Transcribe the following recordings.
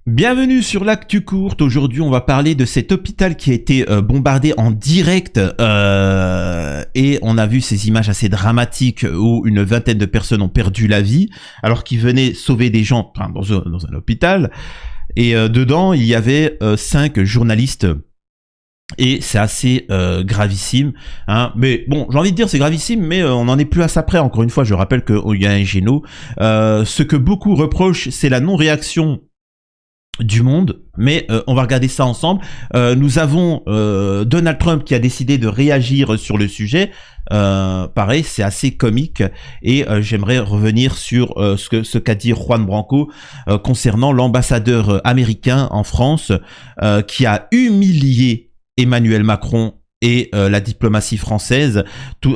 Bienvenue sur l'actu courte. Aujourd'hui, on va parler de cet hôpital qui a été bombardé en direct et on a vu ces images assez dramatiques où une vingtaine de personnes ont perdu la vie alors qu'ils venaient sauver des gens dans un hôpital. Et dedans, il y avait 5 journalistes. Et c'est assez gravissime, hein. Mais bon, j'ai envie de dire c'est gravissime, mais on n'en est plus à ça près. Encore une fois, je rappelle qu'il y a un géno. Ce que beaucoup reprochent, c'est la non-réaction du monde, mais on va regarder ça ensemble. Nous avons Donald Trump qui a décidé de réagir sur le sujet. Pareil, c'est assez comique et j'aimerais revenir sur ce qu'a dit Juan Branco concernant l'ambassadeur américain en France qui a humilié Emmanuel Macron et la diplomatie française.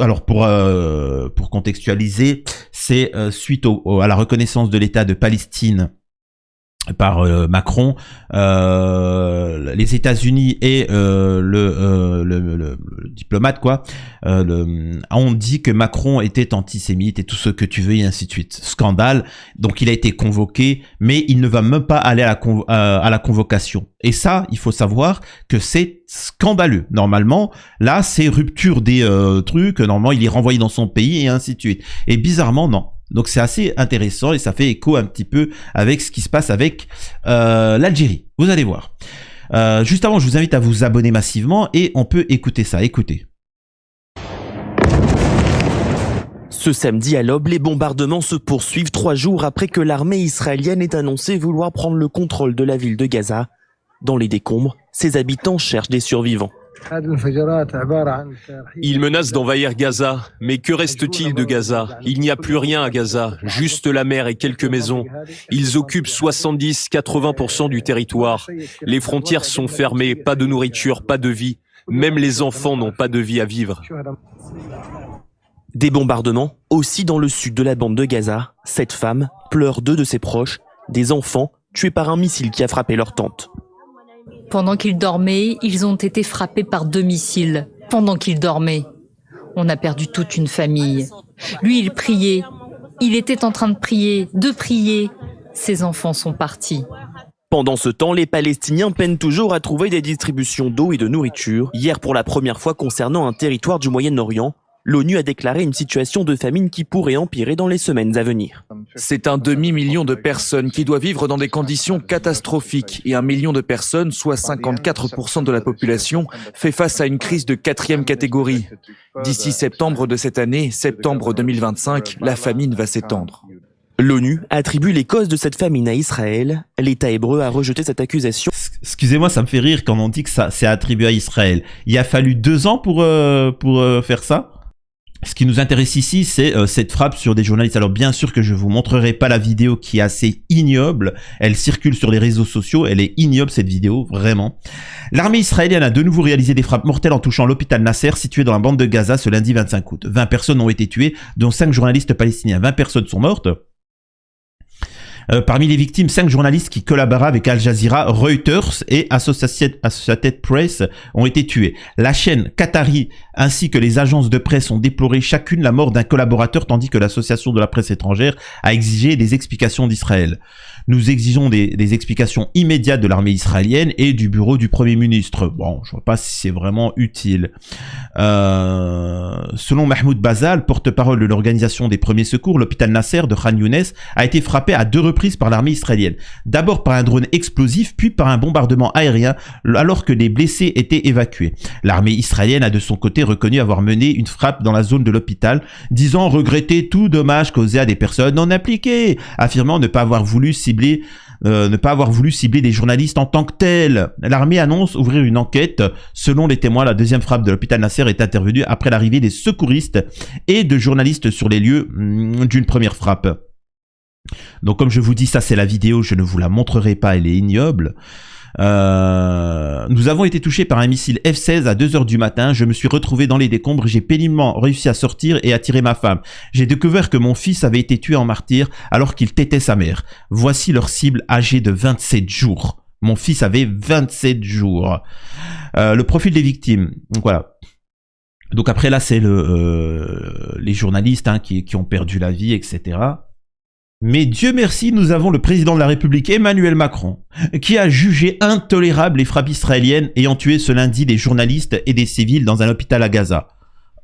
Alors pour contextualiser, c'est suite à la reconnaissance de l'État de Palestine par Macron, les États-Unis et le diplomate ont dit que Macron était antisémite et tout ce que tu veux et ainsi de suite. Scandale. Donc il a été convoqué, mais il ne va même pas aller à la convocation. Et ça, il faut savoir que c'est scandaleux. Normalement, là, c'est rupture des trucs. Normalement, il est renvoyé dans son pays et ainsi de suite. Et bizarrement, non. Donc c'est assez intéressant et ça fait écho un petit peu avec ce qui se passe avec l'Algérie. Vous allez voir. Juste avant, je vous invite à vous abonner massivement et on peut écouter ça. Écoutez. Ce samedi à l'aube, les bombardements se poursuivent 3 jours après que l'armée israélienne ait annoncé vouloir prendre le contrôle de la ville de Gaza. Dans les décombres, ses habitants cherchent des survivants. Ils menacent d'envahir Gaza, mais que reste-t-il de Gaza? Il n'y a plus rien à Gaza, juste la mer et quelques maisons. Ils occupent 70-80% du territoire. Les frontières sont fermées, pas de nourriture, pas de vie. Même les enfants n'ont pas de vie à vivre. Des bombardements aussi dans le sud de la bande de Gaza. Cette femme pleure 2 de ses proches, des enfants tués par un missile qui a frappé leur tente. Pendant qu'ils dormaient, ils ont été frappés par 2 missiles. Pendant qu'ils dormaient, on a perdu toute une famille. Lui, il priait. Il était en train de prier. Ses enfants sont partis. Pendant ce temps, les Palestiniens peinent toujours à trouver des distributions d'eau et de nourriture. Hier, pour la première fois concernant un territoire du Moyen-Orient, l'ONU a déclaré une situation de famine qui pourrait empirer dans les semaines à venir. C'est un demi-million de personnes qui doivent vivre dans des conditions catastrophiques et 1 million de personnes, soit 54% de la population, fait face à une crise de 4e catégorie. D'ici septembre de cette année, septembre 2025, la famine va s'étendre. L'ONU attribue les causes de cette famine à Israël. L'État hébreu a rejeté cette accusation. Excusez-moi, ça me fait rire quand on dit que ça c'est attribué à Israël. Il a fallu 2 ans pour faire ça. Ce qui nous intéresse ici, c'est cette frappe sur des journalistes. Alors bien sûr que je vous montrerai pas la vidéo qui est assez ignoble. Elle circule sur les réseaux sociaux. Elle est ignoble cette vidéo, vraiment. L'armée israélienne a de nouveau réalisé des frappes mortelles en touchant l'hôpital Nasser situé dans la bande de Gaza ce lundi 25 août. 20 personnes ont été tuées, dont 5 journalistes palestiniens. 20 personnes sont mortes. Parmi les victimes, 5 journalistes qui collaboraient avec Al Jazeera, Reuters et Associated Press ont été tués. La chaîne Qatari ainsi que les agences de presse ont déploré chacune la mort d'un collaborateur tandis que l'association de la presse étrangère a exigé des explications d'Israël. Nous exigeons des explications immédiates de l'armée israélienne et du bureau du Premier ministre. Bon, je vois pas si c'est vraiment utile. Selon Mahmoud Bazal, porte-parole de l'organisation des premiers secours, l'hôpital Nasser de Khan Younes a été frappé à 2 reprises par l'armée israélienne. D'abord par un drone explosif, puis par un bombardement aérien alors que les blessés étaient évacués. L'armée israélienne a de son côté reconnu avoir mené une frappe dans la zone de l'hôpital, disant regretter tout dommage causé à des personnes non impliquées, affirmant ne pas avoir voulu cibler des journalistes en tant que tels. L'armée annonce ouvrir une enquête. Selon les témoins, la 2e frappe de l'hôpital Nasser est intervenue après l'arrivée des secouristes et de journalistes sur les lieux d'une première frappe. Donc comme je vous dis, ça c'est la vidéo, je ne vous la montrerai pas, elle est ignoble. Nous avons été touchés par un missile F-16 à 2h du matin. Je me suis retrouvé dans les décombres. J'ai péniblement réussi à sortir et à tirer ma femme. J'ai découvert que mon fils avait été tué en martyr alors qu'il tétait sa mère. Voici leur cible âgée de 27 jours. Mon fils avait 27 jours. Le profil des victimes. Donc voilà. Donc après là c'est les journalistes qui ont perdu la vie, etc. Mais Dieu merci, nous avons le président de la République, Emmanuel Macron, qui a jugé intolérable les frappes israéliennes ayant tué ce lundi des journalistes et des civils dans un hôpital à Gaza.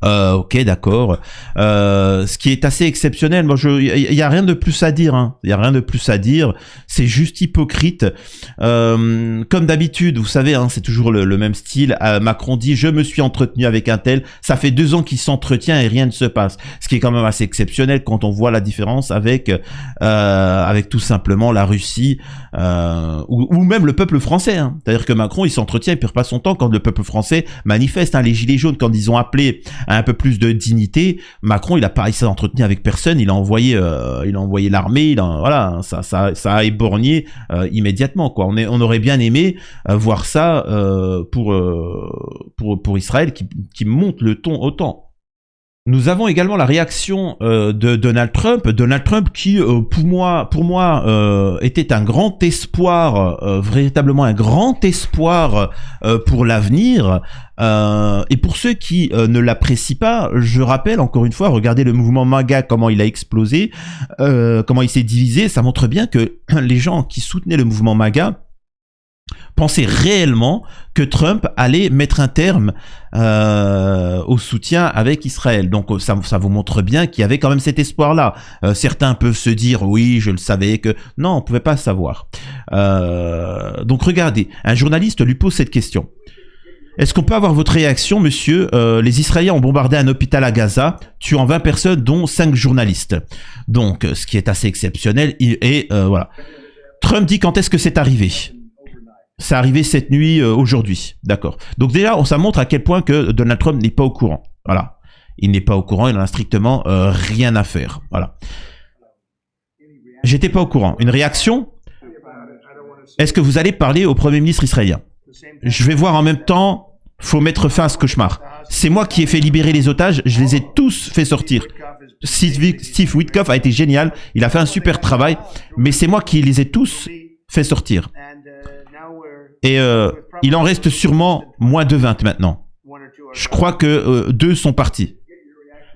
Ok, d'accord. Ce qui est assez exceptionnel. Moi, il y a rien de plus à dire. Hein. Il y a rien de plus à dire. C'est juste hypocrite. Comme d'habitude, vous savez, hein, c'est toujours le même style. Macron dit: je me suis entretenu avec un tel. Ça fait 2 ans qu'il s'entretient et rien ne se passe. Ce qui est quand même assez exceptionnel quand on voit la différence avec tout simplement la Russie ou même le peuple français. Hein. C'est-à-dire que Macron, il s'entretient, il perd pas son temps quand le peuple français manifeste. Hein. Les gilets jaunes, quand ils ont appelé un peu plus de dignité, Macron, il s'est entretenu avec personne, il a envoyé l'armée, voilà, ça a éborgné immédiatement, quoi. On aurait bien aimé voir ça pour Israël qui monte le ton autant. Nous avons également la réaction de Donald Trump qui, pour moi, était un grand espoir, véritablement un grand espoir pour l'avenir. Et pour ceux qui ne l'apprécient pas, je rappelle encore une fois, regardez le mouvement MAGA, comment il a explosé, comment il s'est divisé. Ça montre bien que les gens qui soutenaient le mouvement MAGA pensaient réellement que Trump allait mettre un terme au soutien avec Israël. Donc ça vous montre bien qu'il y avait quand même cet espoir-là. Certains peuvent se dire: oui, je le savais, que... Non, on ne pouvait pas savoir. Donc regardez, un journaliste lui pose cette question. Est-ce qu'on peut avoir votre réaction, monsieur? Les Israéliens ont bombardé un hôpital à Gaza, tuant 20 personnes, dont 5 journalistes. Donc, ce qui est assez exceptionnel. Et voilà. Trump dit: quand est-ce que c'est arrivé? C'est arrivé cette nuit, aujourd'hui. D'accord. Donc déjà, ça montre à quel point que Donald Trump n'est pas au courant. Voilà. Il n'est pas au courant, il n'en a strictement rien à faire. Voilà. J'étais pas au courant. Une réaction? Est-ce que vous allez parler au Premier ministre israélien? Je vais voir en même temps, faut mettre fin à ce cauchemar. C'est moi qui ai fait libérer les otages, je les ai tous fait sortir. Steve Witkoff a été génial, il a fait un super travail, mais c'est moi qui les ai tous fait sortir. Et il en reste sûrement moins de 20 maintenant. Je crois que 2 sont partis.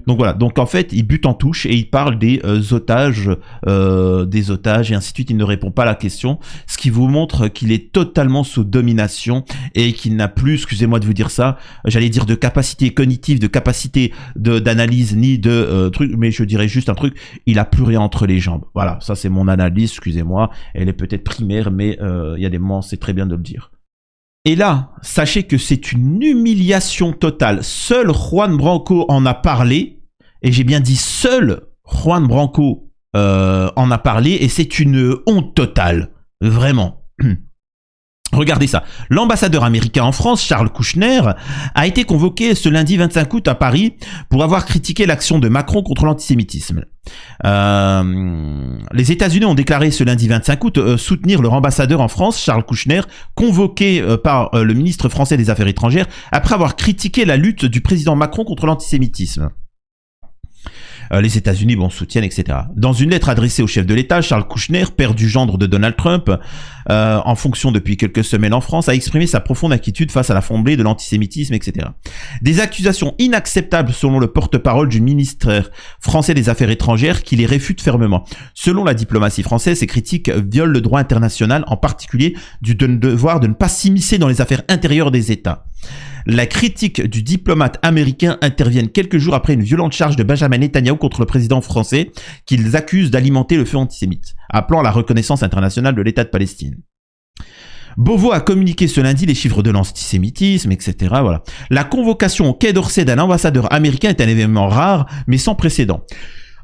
Donc voilà, donc en fait, il bute en touche et il parle des otages et ainsi de suite. Il ne répond pas à la question, ce qui vous montre qu'il est totalement sous domination et qu'il n'a plus, excusez-moi de vous dire ça, j'allais dire de capacité cognitive, de capacité d'analyse, ni de truc, mais je dirais juste un truc, il a plus rien entre les jambes. Voilà, ça c'est mon analyse, excusez-moi, elle est peut-être primaire, mais il y a des moments, c'est très bien de le dire. Et là, sachez que c'est une humiliation totale. Seul Juan Branco en a parlé. Et j'ai bien dit seul Juan Branco en a parlé. Et c'est une honte totale. Vraiment. Regardez ça. L'ambassadeur américain en France, Charles Kouchner, a été convoqué ce lundi 25 août à Paris pour avoir critiqué l'action de Macron contre l'antisémitisme. Les États-Unis ont déclaré ce lundi 25 août soutenir leur ambassadeur en France, Charles Kouchner, convoqué par le ministre français des Affaires étrangères après avoir critiqué la lutte du président Macron contre l'antisémitisme. Les États-Unis soutiennent, etc. Dans une lettre adressée au chef de l'État, Charles Kouchner, père du gendre de Donald Trump, en fonction depuis quelques semaines en France, a exprimé sa profonde inquiétude face à la flambée de l'antisémitisme, etc. Des accusations inacceptables selon le porte-parole du ministère français des Affaires étrangères qui les réfute fermement. Selon la diplomatie française, ces critiques violent le droit international, en particulier du devoir de ne pas s'immiscer dans les affaires intérieures des États. La critique du diplomate américain intervient quelques jours après une violente charge de Benjamin Netanyahou contre le président français qu'ils accusent d'alimenter le feu antisémite, appelant à la reconnaissance internationale de l'État de Palestine. Beauvau a communiqué ce lundi les chiffres de l'antisémitisme, etc. Voilà. La convocation au Quai d'Orsay d'un ambassadeur américain est un événement rare, mais sans précédent.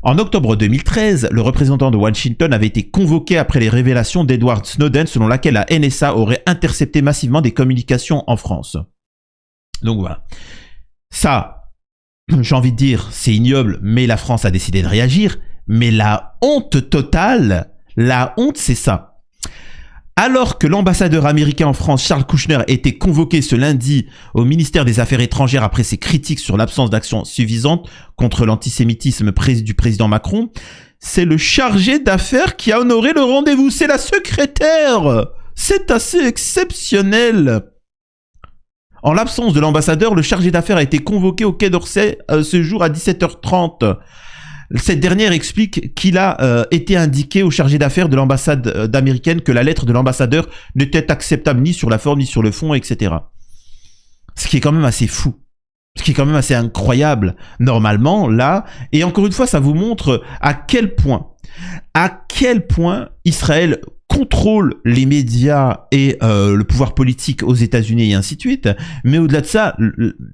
En octobre 2013, le représentant de Washington avait été convoqué après les révélations d'Edward Snowden selon laquelle la NSA aurait intercepté massivement des communications en France. Donc voilà. Ça, j'ai envie de dire, c'est ignoble, mais la France a décidé de réagir. Mais la honte totale, la honte, c'est ça. Alors que l'ambassadeur américain en France, Charles Kouchner, était convoqué ce lundi au ministère des Affaires étrangères après ses critiques sur l'absence d'action suffisante contre l'antisémitisme du président Macron, c'est le chargé d'affaires qui a honoré le rendez-vous. C'est la secrétaire. C'est assez exceptionnel. En l'absence de l'ambassadeur, le chargé d'affaires a été convoqué au Quai d'Orsay ce jour à 17h30. Cette dernière explique qu'il a été indiqué au chargé d'affaires de l'ambassade américaine que la lettre de l'ambassadeur n'était acceptable ni sur la forme ni sur le fond, etc. Ce qui est quand même assez fou. Ce qui est quand même assez incroyable, normalement, là. Et encore une fois, ça vous montre à quel point Israël contrôle les médias et le pouvoir politique aux États-Unis et ainsi de suite. Mais au-delà de ça,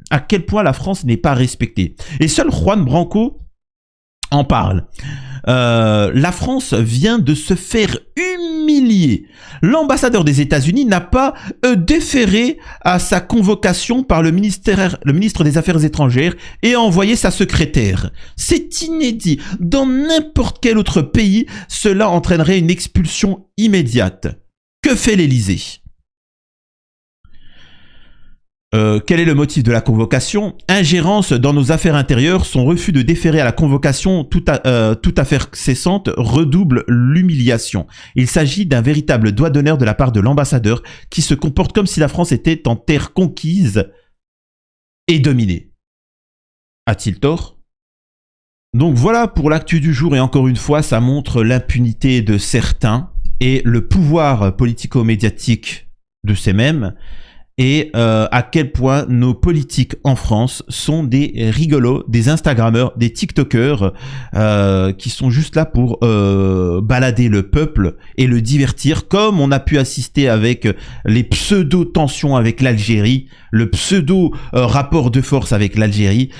à quel point la France n'est pas respectée. Et seul Juan Branco en parle. La France vient de se faire humilier. L'ambassadeur des États-Unis n'a pas déféré à sa convocation par le ministre des Affaires étrangères et a envoyé sa secrétaire. C'est inédit. Dans n'importe quel autre pays, cela entraînerait une expulsion immédiate. Que fait l'Élysée ? Quel est le motif de la convocation ? Ingérence dans nos affaires intérieures, son refus de déférer à la convocation toute affaire cessante redouble l'humiliation. Il s'agit d'un véritable doigt d'honneur de la part de l'ambassadeur qui se comporte comme si la France était en terre conquise et dominée. A-t-il tort ? Donc voilà pour l'actu du jour et encore une fois, ça montre l'impunité de certains et le pouvoir politico-médiatique de ces mêmes. Et à quel point nos politiques en France sont des rigolos, des Instagrammeurs, des TikTokers qui sont juste là pour balader le peuple et le divertir, comme on a pu assister avec les pseudo-tensions avec l'Algérie, le pseudo-rapport de force avec l'Algérie.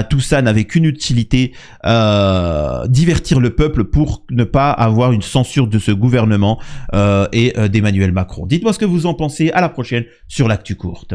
Tout ça n'avait qu'une utilité, divertir le peuple pour ne pas avoir une censure de ce gouvernement et d'Emmanuel Macron. Dites-moi ce que vous en pensez. À la prochaine sur l'Actu Courte.